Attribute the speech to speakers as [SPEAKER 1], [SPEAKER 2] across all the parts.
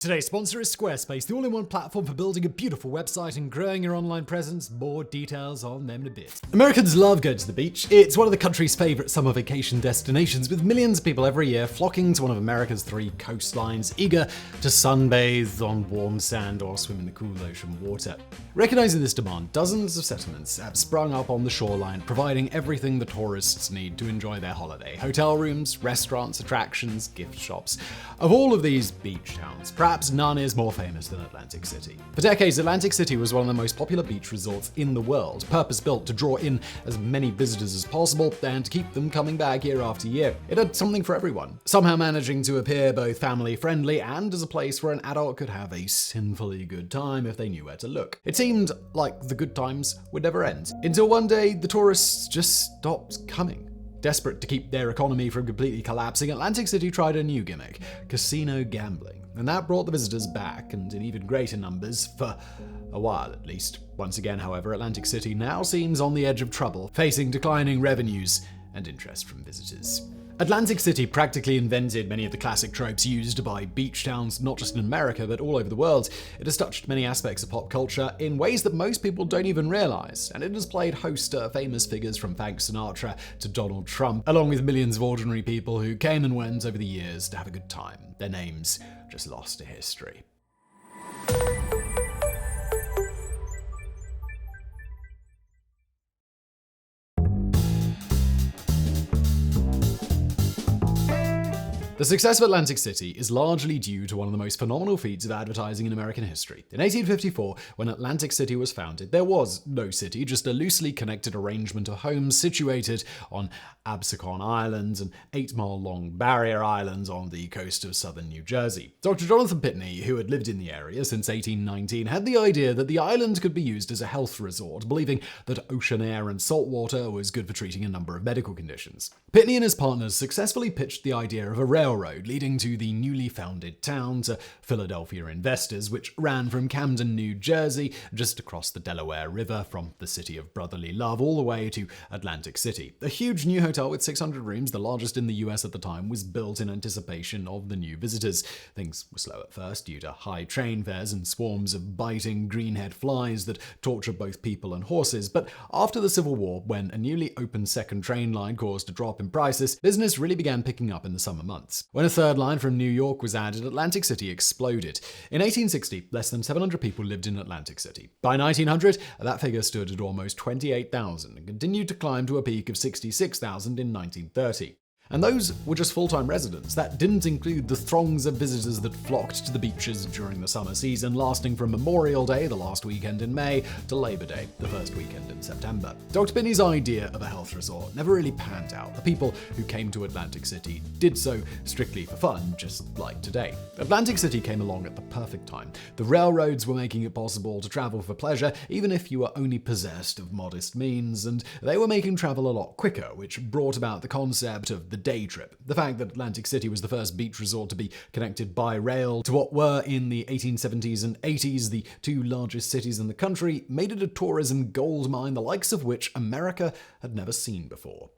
[SPEAKER 1] Today's sponsor is Squarespace, the all-in-one platform for building a beautiful website and growing your online presence. More details on them in a bit. Americans love going to the beach. It's one of the country's favorite summer vacation destinations, with millions of people every year flocking to one of America's 3 coastlines, eager to sunbathe on warm sand or swim in the cool ocean water. Recognizing this demand, dozens of settlements have sprung up on the shoreline, providing everything the tourists need to enjoy their holiday. Hotel rooms, restaurants, attractions, gift shops. Of all of these beach towns, perhaps none is more famous than Atlantic City. For decades, Atlantic City was one of the most popular beach resorts in the world, purpose-built to draw in as many visitors as possible and to keep them coming back year after year. It had something for everyone, somehow managing to appear both family-friendly and as a place where an adult could have a sinfully good time if they knew where to look. It seemed like the good times would never end, until one day the tourists just stopped coming. Desperate to keep their economy from completely collapsing, Atlantic City tried a new gimmick: casino gambling. And that brought the visitors back, and in even greater numbers, for a while at least. Once again, however, Atlantic City now seems on the edge of trouble, facing declining revenues and interest from visitors. Atlantic City practically invented many of the classic tropes used by beach towns, not just in America, but all over the world. It has touched many aspects of pop culture in ways that most people don't even realize, and it has played host to famous figures from Frank Sinatra to Donald Trump, along with millions of ordinary people who came and went over the years to have a good time. Their names just lost to history. The success of Atlantic City is largely due to one of the most phenomenal feats of advertising in American history. In 1854, when Atlantic City was founded, there was no city, just a loosely connected arrangement of homes situated on Absecon Island, an 8-mile-long barrier island on the coast of southern New Jersey. Dr. Jonathan Pitney, who had lived in the area since 1819, had the idea that the island could be used as a health resort, believing that ocean air and salt water was good for treating a number of medical conditions. Pitney and his partners successfully pitched the idea of a railroad leading to the newly founded town to Philadelphia investors, which ran from Camden, New Jersey, just across the Delaware River from the city of brotherly love all the way to Atlantic City. A huge new hotel with 600 rooms, the largest in the US at the time, was built in anticipation of the new visitors. Things were slow at first due to high train fares and swarms of biting greenhead flies that torture both people and horses, but after the Civil War, when a newly opened second train line caused a drop in prices, business really began picking up in the summer months. When a third line from New York was added, Atlantic City exploded. In 1860, less than 700 people lived in Atlantic City. By 1900, that figure stood at almost 28,000 and continued to climb to a peak of 66,000 in 1930. And those were just full-time residents. That didn't include the throngs of visitors that flocked to the beaches during the summer season, lasting from Memorial Day, the last weekend in May, to Labor Day, the first weekend in September. Dr. Pitney's idea of a health resort never really panned out. The people who came to Atlantic City did so strictly for fun, just like today. Atlantic City came along at the perfect time. The railroads were making it possible to travel for pleasure, even if you were only possessed of modest means, and they were making travel a lot quicker, which brought about the concept of the day trip. The fact that Atlantic City was the first beach resort to be connected by rail to what were in the 1870s and 80s the 2 largest cities in the country made it a tourism goldmine the likes of which America had never seen before.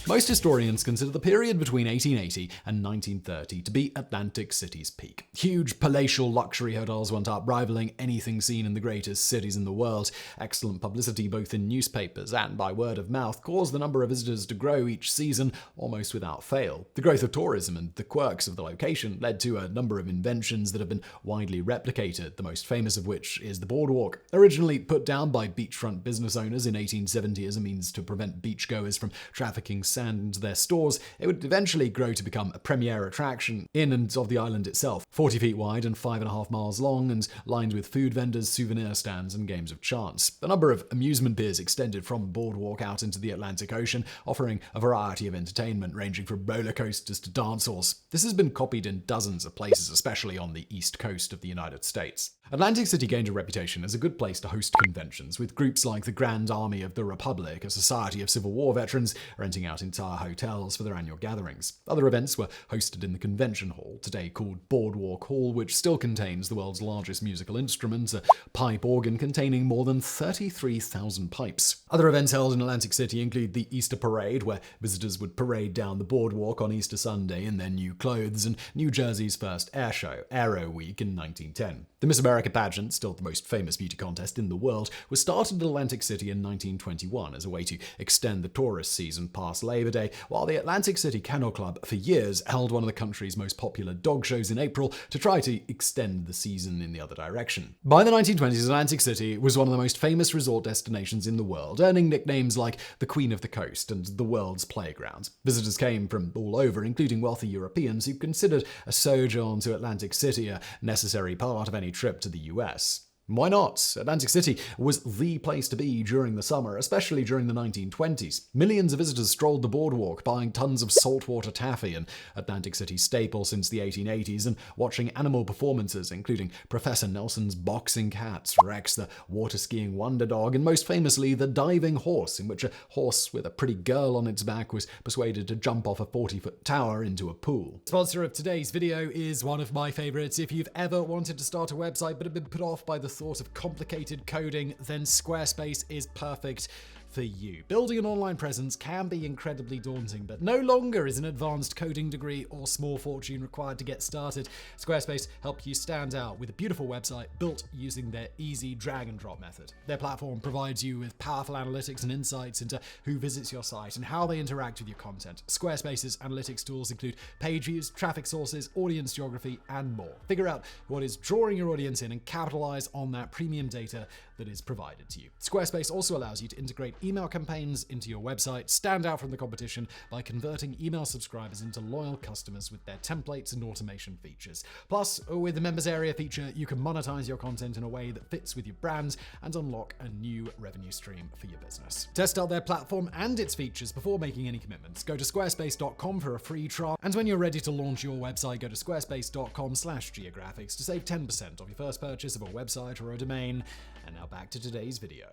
[SPEAKER 1] Most historians consider the period between 1880 and 1930 to be Atlantic City's peak. Huge palatial luxury hotels went up, rivaling anything seen in the greatest cities in the world. Excellent publicity both in newspapers and by word of mouth caused the number of visitors to grow each season almost without fail. The growth of tourism and the quirks of the location led to a number of inventions that have been widely replicated, the most famous of which is the boardwalk. Originally put down by beachfront business owners in 1870 as a means to prevent beachgoers from trafficking sand into their stores, it would eventually grow to become a premier attraction in and of the island itself, 40 feet wide and 5.5 miles long, and lined with food vendors, souvenir stands, and games of chance. A number of amusement piers extended from the boardwalk out into the Atlantic Ocean, offering a variety of entertainment ranging from roller coasters to dance halls. This has been copied in dozens of places, especially on the east coast of the United States. Atlantic City gained a reputation as a good place to host conventions, with groups like the Grand Army of the Republic, a society of Civil War veterans, renting out entire hotels for their annual gatherings. Other events were hosted in the convention hall, today called Boardwalk Hall, which still contains the world's largest musical instrument, a pipe organ containing more than 33,000 pipes. Other events held in Atlantic City include the Easter Parade, where visitors would parade down the boardwalk on Easter Sunday in their new clothes, and New Jersey's first air show, Aero Week, in 1910. The Miss America pageant, still the most famous beauty contest in the world, was started in Atlantic City in 1921 as a way to extend the tourist season past Labor Day, while the Atlantic City Kennel Club for years held one of the country's most popular dog shows in April to try to extend the season in the other direction. By the 1920s, Atlantic City was one of the most famous resort destinations in the world, earning nicknames like the Queen of the Coast and the World's Playground. Visitors came from all over, including wealthy Europeans who considered a sojourn to Atlantic City a necessary part of any trip to the US. Why not? Atlantic City was the place to be during the summer, especially during the 1920s. Millions of visitors strolled the boardwalk, buying tons of saltwater taffy, an Atlantic City staple since the 1880s, and watching animal performances, including Professor Nelson's boxing cats, Rex the water-skiing wonder dog, and most famously, the diving horse, in which a horse with a pretty girl on its back was persuaded to jump off a 40-foot tower into a pool. The sponsor of today's video is one of my favorites. If you've ever wanted to start a website but have been put off by the thought of complicated coding, then Squarespace is perfect for you. Building an online presence can be incredibly daunting, but no longer is an advanced coding degree or small fortune required to get started. Squarespace help you stand out with a beautiful website built using their easy drag and drop method. Their platform provides you with powerful analytics and insights into who visits your site and how they interact with your content. Squarespace's analytics tools include page views, traffic sources, audience geography, and more. Figure out what is drawing your audience in and capitalize on that premium data that is provided to you. Squarespace also allows you to integrate email campaigns into your website, stand out from the competition by converting email subscribers into loyal customers with their templates and automation features. Plus, with the members area feature, you can monetize your content in a way that fits with your brand and unlock a new revenue stream for your business. Test out their platform and its features before making any commitments. Go to squarespace.com for a free trial, and when you're ready to launch your website, go to squarespace.com/geographics to save 10% off your first purchase of a website or a domain. And now back to today's video.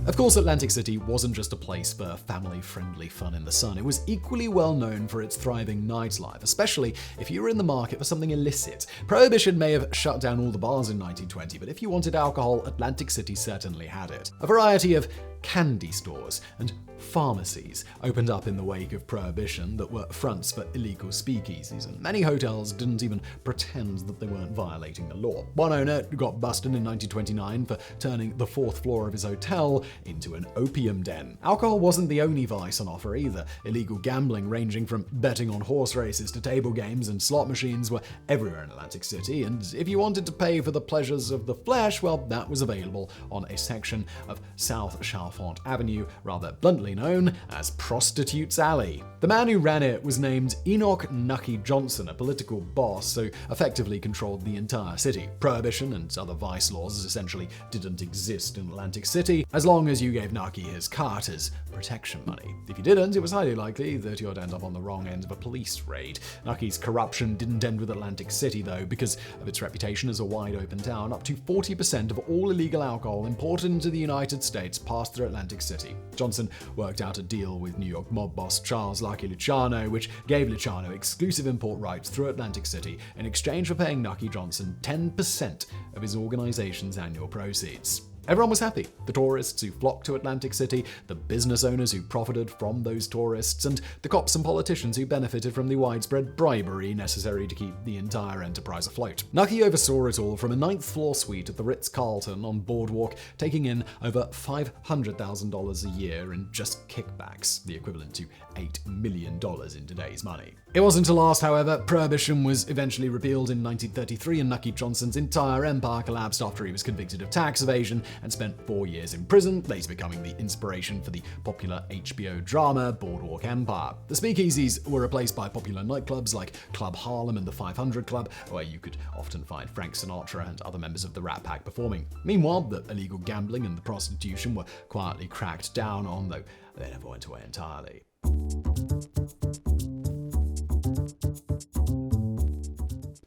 [SPEAKER 1] Of course, Atlantic City wasn't just a place for family-friendly fun in the sun. It was equally well known for its thriving nightlife, especially if you were in the market for something illicit. Prohibition may have shut down all the bars in 1920, but if you wanted alcohol, Atlantic City certainly had it. A variety of candy stores and pharmacies opened up in the wake of Prohibition that were fronts for illegal speakeasies, and many hotels didn't even pretend that they weren't violating the law. One owner got busted in 1929 for turning the 4th floor of his hotel into an opium den. Alcohol wasn't the only vice on offer either. Illegal gambling, ranging from betting on horse races to table games and slot machines, were everywhere in Atlantic City, and if you wanted to pay for the pleasures of the flesh, well, that was available on a section of South Chalfont Avenue, rather bluntly known as Prostitutes Alley. The man who ran it was named Enoch Nucky Johnson, a political boss, so effectively controlled the entire city. Prohibition and other vice laws essentially didn't exist in Atlantic City, as long as you gave Nucky his cut as protection money. If you didn't, it was highly likely that you'd end up on the wrong end of a police raid. Nucky's corruption didn't end with Atlantic City, though, because of its reputation as a wide-open town. Up to 40% of all illegal alcohol imported into the United States passed through Atlantic City. Johnson worked out a deal with New York mob boss Charles Lucky Luciano, which gave Luciano exclusive import rights through Atlantic City in exchange for paying Nucky Johnson 10% of his organization's annual proceeds. Everyone was happy. The tourists who flocked to Atlantic City, the business owners who profited from those tourists, and the cops and politicians who benefited from the widespread bribery necessary to keep the entire enterprise afloat. Nucky oversaw it all from a 9th floor suite at the Ritz-Carlton on Boardwalk, taking in over $500,000 a year in just kickbacks, the equivalent to $8 million in today's money. It wasn't to last, however. Prohibition was eventually repealed in 1933, and Nucky Johnson's entire empire collapsed after he was convicted of tax evasion and spent 4 years in prison, later becoming the inspiration for the popular HBO drama Boardwalk Empire. The speakeasies were replaced by popular nightclubs like Club Harlem and the 500 Club, where you could often find Frank Sinatra and other members of the Rat Pack performing. Meanwhile, the illegal gambling and the prostitution were quietly cracked down on, though they never went away entirely.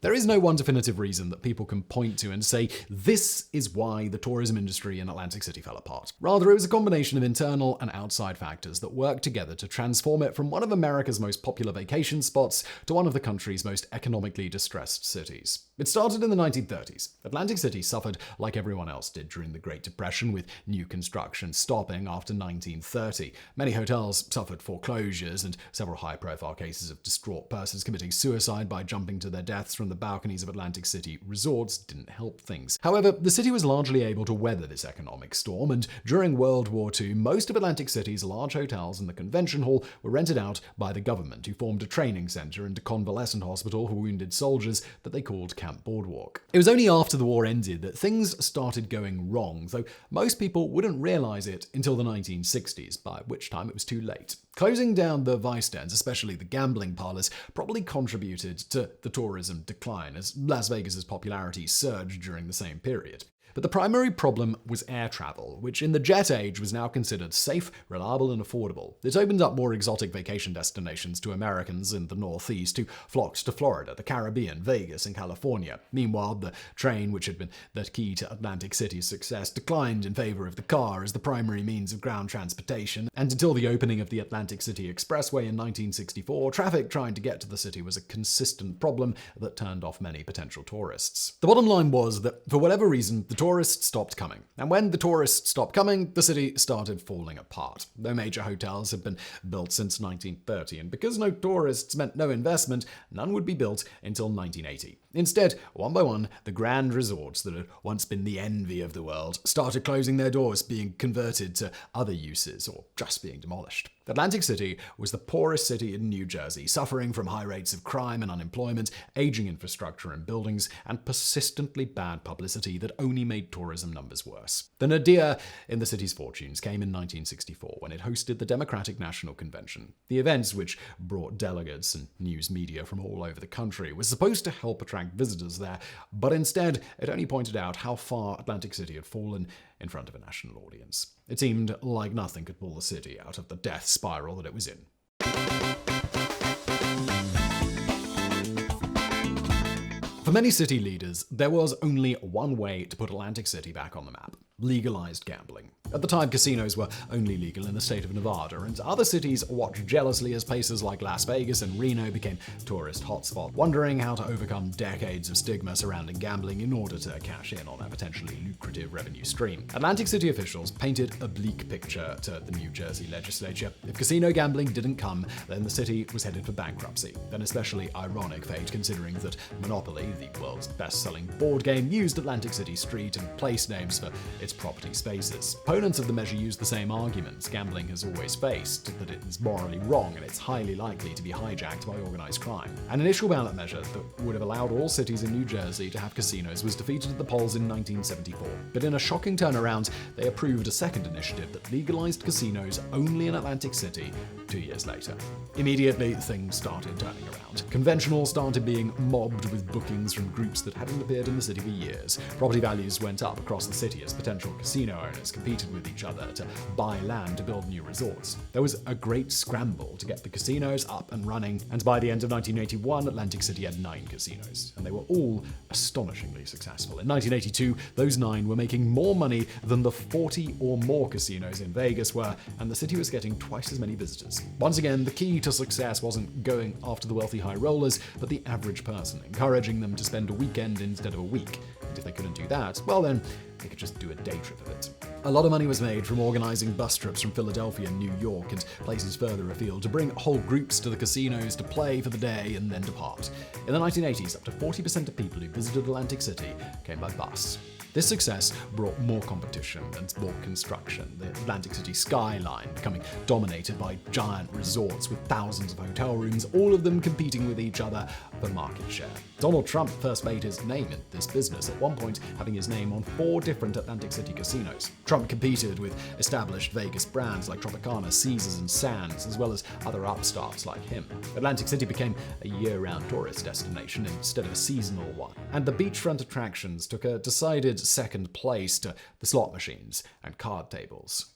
[SPEAKER 1] There is no one definitive reason that people can point to and say, this is why the tourism industry in Atlantic City fell apart. Rather, it was a combination of internal and outside factors that worked together to transform it from one of America's most popular vacation spots to one of the country's most economically distressed cities. It started in the 1930s. Atlantic City suffered like everyone else did during the Great Depression, with new construction stopping after 1930. Many hotels suffered foreclosures, and several high-profile cases of distraught persons committing suicide by jumping to their deaths from the balconies of Atlantic City resorts didn't help things. However, the city was largely able to weather this economic storm, and during World War II, most of Atlantic City's large hotels and the convention hall were rented out by the government, who formed a training center and a convalescent hospital for wounded soldiers that they called Camp Boardwalk. It was only after the war ended that things started going wrong, though most people wouldn't realize it until the 1960s, by which time it was too late. Closing down the vice dens, especially the gambling parlors, probably contributed to the tourism decline, as Las Vegas's popularity surged during the same period. But the primary problem was air travel, which in the jet age was now considered safe, reliable, and affordable. It opened up more exotic vacation destinations to Americans in the Northeast who flocked to Florida, the Caribbean, Vegas, and California. Meanwhile, the train, which had been the key to Atlantic City's success, declined in favor of the car as the primary means of ground transportation, and until the opening of the Atlantic City Expressway in 1964, traffic trying to get to the city was a consistent problem that turned off many potential tourists. The bottom line was that, for whatever reason, the tourists stopped coming. And when the tourists stopped coming, the city started falling apart. No major hotels had been built since 1930, and because no tourists meant no investment, none would be built until 1980. Instead, one by one, the grand resorts that had once been the envy of the world started closing their doors, being converted to other uses, or just being demolished. Atlantic City was the poorest city in New Jersey, suffering from high rates of crime and unemployment, aging infrastructure and buildings, and persistently bad publicity that only made tourism numbers worse. The nadir in the city's fortunes came in 1964, when it hosted the Democratic National Convention. The events, which brought delegates and news media from all over the country, was supposed to help attract visitors there, but instead it only pointed out how far Atlantic City had fallen in front of a national audience. It seemed like nothing could pull the city out of the death spiral that it was in. For many city leaders, there was only one way to put Atlantic City back on the map: legalized gambling. At the time, casinos were only legal in the state of Nevada, and other cities watched jealously as places like Las Vegas and Reno became tourist hotspots, wondering how to overcome decades of stigma surrounding gambling in order to cash in on a potentially lucrative revenue stream. Atlantic City officials painted a bleak picture to the New Jersey legislature. If casino gambling didn't come, then the city was headed for bankruptcy. An especially ironic fate, considering that Monopoly, the world's best-selling board game, used Atlantic City street and place names for its property spaces. Opponents of the measure used the same arguments gambling has always faced, that it is morally wrong and it's highly likely to be hijacked by organized crime. An initial ballot measure that would have allowed all cities in New Jersey to have casinos was defeated at the polls in 1974. But in a shocking turnaround, they approved a second initiative that legalized casinos only in Atlantic City 2 years later. Immediately, things started turning around. Conventional started being mobbed with bookings from groups that hadn't appeared in the city for years. Property values went up across the city as potential casino owners competed with each other to buy land to build new resorts. There was a great scramble to get the casinos up and running, and by the end of 1981, Atlantic City had 9 casinos, and they were all astonishingly successful. In 1982, those 9 were making more money than the 40 or more casinos in Vegas were, and the city was getting twice as many visitors. Once again, the key to success wasn't going after the wealthy high rollers, but the average person, encouraging them to spend a weekend instead of a week. And if they couldn't do that, well then, they could just do a day trip of it. A lot of money was made from organizing bus trips from Philadelphia and New York and places further afield to bring whole groups to the casinos to play for the day and then depart. In the 1980s, up to 40% of people who visited Atlantic City came by bus. This success brought more competition and more construction, the Atlantic City skyline becoming dominated by giant resorts with thousands of hotel rooms, all of them competing with each other for market share. Donald Trump first made his name in this business, at one point having his name on 4 different Atlantic City casinos. Trump competed with established Vegas brands like Tropicana, Caesars, and Sands, as well as other upstarts like him. Atlantic City became a year-round tourist destination instead of a seasonal one, and the beachfront attractions took a decided second place to the slot machines and card tables.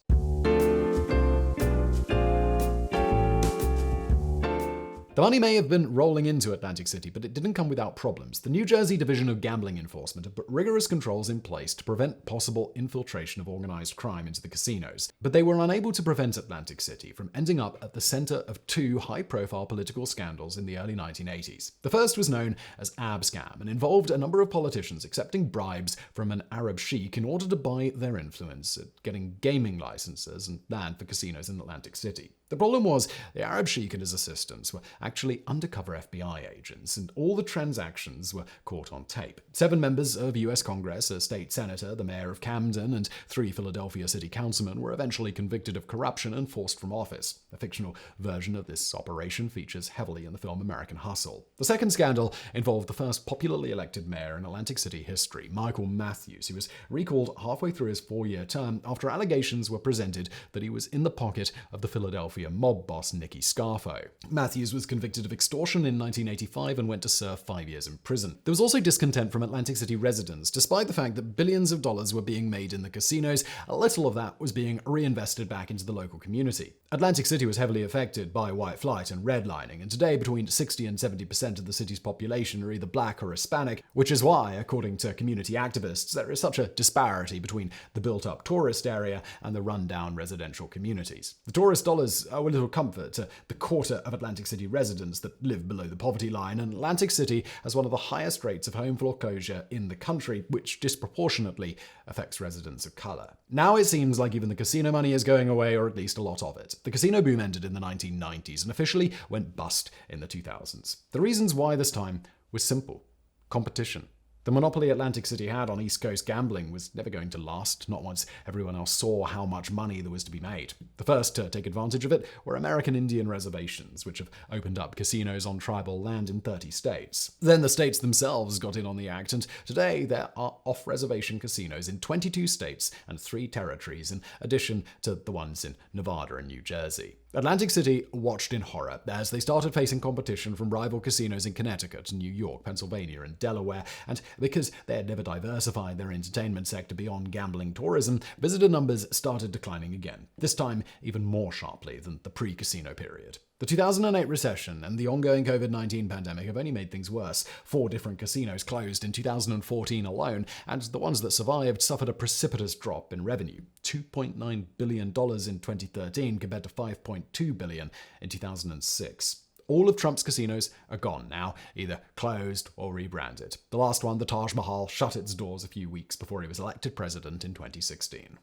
[SPEAKER 1] The The money may have been rolling into Atlantic City, but it didn't come without problems. The New Jersey Division of Gambling Enforcement had put rigorous controls in place to prevent possible infiltration of organized crime into the casinos. But they were unable to prevent Atlantic City from ending up at the center of two high-profile political scandals in the early 1980s. The first was known as Abscam and involved a number of politicians accepting bribes from an Arab sheik in order to buy their influence at getting gaming licenses and land for casinos in Atlantic City. The problem was the Arab sheik and his assistants were actually undercover FBI agents, and all the transactions were caught on tape. 7 members of U.S. Congress, a state senator, the mayor of Camden, and 3 Philadelphia city councilmen were eventually convicted of corruption and forced from office. A fictional version of this operation features heavily in the film American Hustle. The second scandal involved the first popularly elected mayor in Atlantic City history, Michael Matthews, who was recalled halfway through his 4-year term after allegations were presented that he was in the pocket of the Philadelphia mob boss Nicky Scarfo. Matthews was convicted of extortion in 1985 and went to serve 5 years in prison. There was also discontent from Atlantic City residents. Despite the fact that billions of dollars were being made in the casinos, a little of that was being reinvested back into the local community. Atlantic City was heavily affected by white flight and redlining, and today between 60 and 70% of the city's population are either black or Hispanic, which is why, according to community activists, there is such a disparity between the built-up tourist area and the run-down residential communities. The tourist dollars are a little comfort to the quarter of Atlantic City residents that live below the poverty line, and Atlantic City has one of the highest rates of home foreclosure in the country, which disproportionately affects residents of color. Now it seems like even the casino money is going away, or at least a lot of it. The casino boom ended in the 1990s and officially went bust in the 2000s. The reasons why this time was simple: competition. The monopoly Atlantic City had on East Coast gambling was never going to last, not once everyone else saw how much money there was to be made. The first to take advantage of it were American Indian reservations, which have opened up casinos on tribal land in 30 states. Then the states themselves got in on the act, and today there are off-reservation casinos in 22 states and 3 territories, in addition to the ones in Nevada and New Jersey. Atlantic City watched in horror as they started facing competition from rival casinos in Connecticut, New York, Pennsylvania, and Delaware, and because they had never diversified their entertainment sector beyond gambling tourism, visitor numbers started declining again, this time even more sharply than the pre-casino period. The 2008 recession and the ongoing COVID-19 pandemic have only made things worse. 4 different casinos closed in 2014 alone, and the ones that survived suffered a precipitous drop in revenue. $2.9 billion in 2013 compared to $5.2 billion in 2006. All of Trump's casinos are gone now, either closed or rebranded. The last one, the Taj Mahal, shut its doors a few weeks before he was elected president in 2016.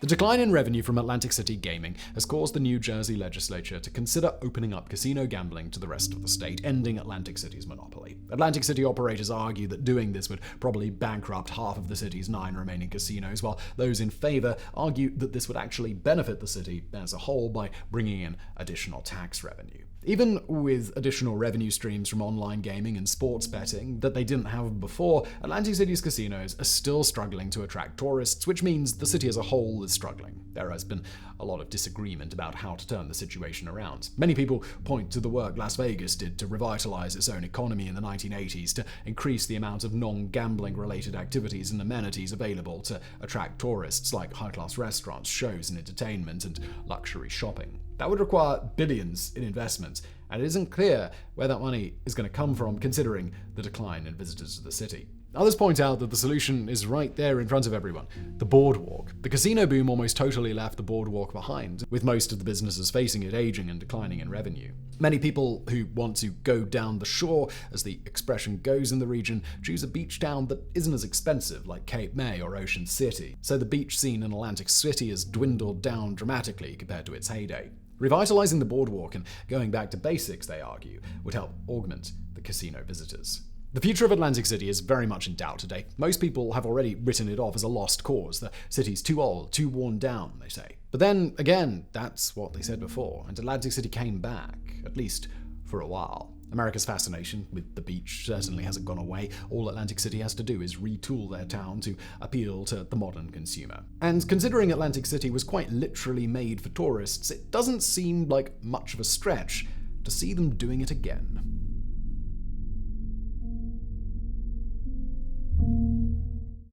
[SPEAKER 1] The decline in revenue from Atlantic City gaming has caused the New Jersey legislature to consider opening up casino gambling to the rest of the state, ending Atlantic City's monopoly. Atlantic City operators argue that doing this would probably bankrupt half of the city's 9 remaining casinos, while those in favor argue that this would actually benefit the city as a whole by bringing in additional tax revenue. Even with additional revenue streams from online gaming and sports betting that they didn't have before, Atlantic City's casinos are still struggling to attract tourists, which means the city as a whole is struggling. There has been a lot of disagreement about how to turn the situation around. Many people point to the work Las Vegas did to revitalize its own economy in the 1980s, to increase the amount of non-gambling related activities and amenities available to attract tourists, like high-class restaurants, shows and entertainment, and luxury shopping. That would require billions in investment, and it isn't clear where that money is going to come from, considering the decline in visitors to the city. Others point out that the solution is right there in front of everyone: the boardwalk. The casino boom almost totally left the boardwalk behind, with most of the businesses facing it aging and declining in revenue. Many people who want to go down the shore, as the expression goes in the region, choose a beach town that isn't as expensive, like Cape May or Ocean City. So the beach scene in Atlantic City has dwindled down dramatically compared to its heyday. Revitalizing the boardwalk and going back to basics, they argue, would help augment the casino visitors. The future of Atlantic City is very much in doubt today. Most people have already written it off as a lost cause. The city's too old, too worn down, they say. But then, again, that's what they said before, and Atlantic City came back, at least for a while. America's fascination with the beach certainly hasn't gone away. All Atlantic City has to do is retool their town to appeal to the modern consumer. And considering Atlantic City was quite literally made for tourists, it doesn't seem like much of a stretch to see them doing it again.